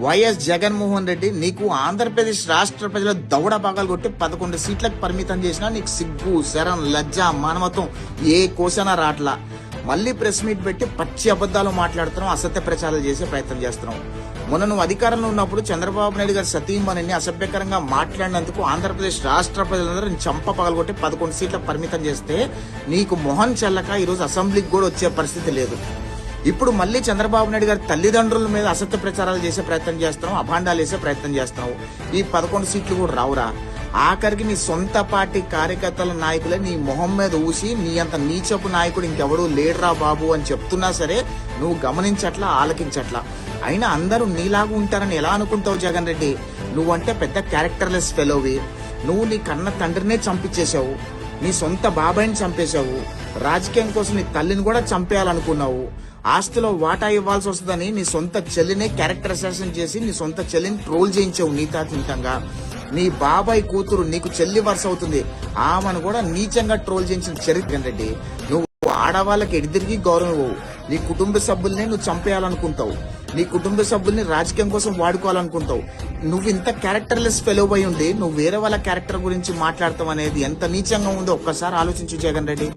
YS Jaganmohan Reddy నీకు ఆంధ్రప్రదేశ్ రాష్ట్ర ప్రజల దౌడ భాగాలు కొట్టి 11 సీట్లకు పరిమితం చేసినా నీకు సిగ్గు శరం లజ్జ మానవత్వం ఏ కోసనా రాట్లా. మళ్ళీ ప్రెస్ మీట్ పెట్టి పచ్చి అబద్ధాలు మాట్లాడుతున్నావు, అసత్య ప్రచారాలు చేసే ప్రయత్నం చేస్తున్నావు. మొన్న నువ్వు అధికారంలో ఉన్నప్పుడు చంద్రబాబు నాయుడు గారి సతీమణిని అసభ్యకరంగా మాట్లాడినందుకు ఆంధ్రప్రదేశ్ రాష్ట్ర ప్రజలందరూ చంప పగలగొట్టి 11 సీట్లకు పరిమితం చేస్తే నీకు మొహన్ చెల్లక ఈరోజు అసెంబ్లీకి కూడా వచ్చే పరిస్థితి లేదు. ఇప్పుడు మళ్ళీ చంద్రబాబు నాయుడు గారి తల్లిదండ్రుల మీద అసత్య ప్రచారాలు చేసే ప్రయత్నం చేస్తున్నావు, అభాండాలు వేసే ప్రయత్నం చేస్తున్నావు. ఈ 11 సీట్లు కూడా రావురా. ఆఖరికి నీ సొంత పార్టీ కార్యకర్తల నాయకులే నీ మొహం మీద ఊసి నీ అంత నీచపు నాయకుడు ఇంకెవడూ లేడురా బాబు అని చెప్తున్నా సరే నువ్వు గమనించట్లా, ఆలకించట్లా. అయినా అందరూ నీలాగా ఉంటారని ఎలా అనుకుంటావు జగన్ రెడ్డి? నువ్వంటే పెద్ద క్యారెక్టర్లెస్ ఫెలోవి. నువ్వు నీ కన్న తండ్రినే చంపించేశావు, నీ సొంత బాబాయిని చంపేశావు, రాజకీయం కోసం నీ తల్లిని కూడా చంపేయాలనుకున్నావు. ఆస్తిలో వాటా ఇవ్వాల్సి వస్తుందని నీ సొంత చెల్లిని క్యారెక్టర్ అసాసిన్ చేసి నీ సొంత చెల్లిని ట్రోల్ చేయించావు నీతాతీతంగా. నీ బాబాయ్ కూతురు నీకు చెల్లి వరుస అవుతుంది, ఆమెను కూడా నీచంగా ట్రోల్ చేయించిన చరిత్ర రెడ్డి. నువ్వు ఆడవాళ్ళకి ఎడిదిరిగి గౌరవం, నీ కుటుంబ సభ్యుల్ని నువ్వు చంపేయాలనుకుంటావు, నీ కుటుంబ సభ్యుల్ని రాజకీయం కోసం వాడుకోవాలనుకుంటావు. నువ్వు ఇంత క్యారెక్టర్లెస్ ఫెలో అయి ఉండి నువ్వు వేరే వాళ్ళ క్యారెక్టర్ గురించి మాట్లాడతావు అనేది ఎంత నీచంగా ఉందో ఒక్కసారి ఆలోచించు జగన్ రెడ్డి.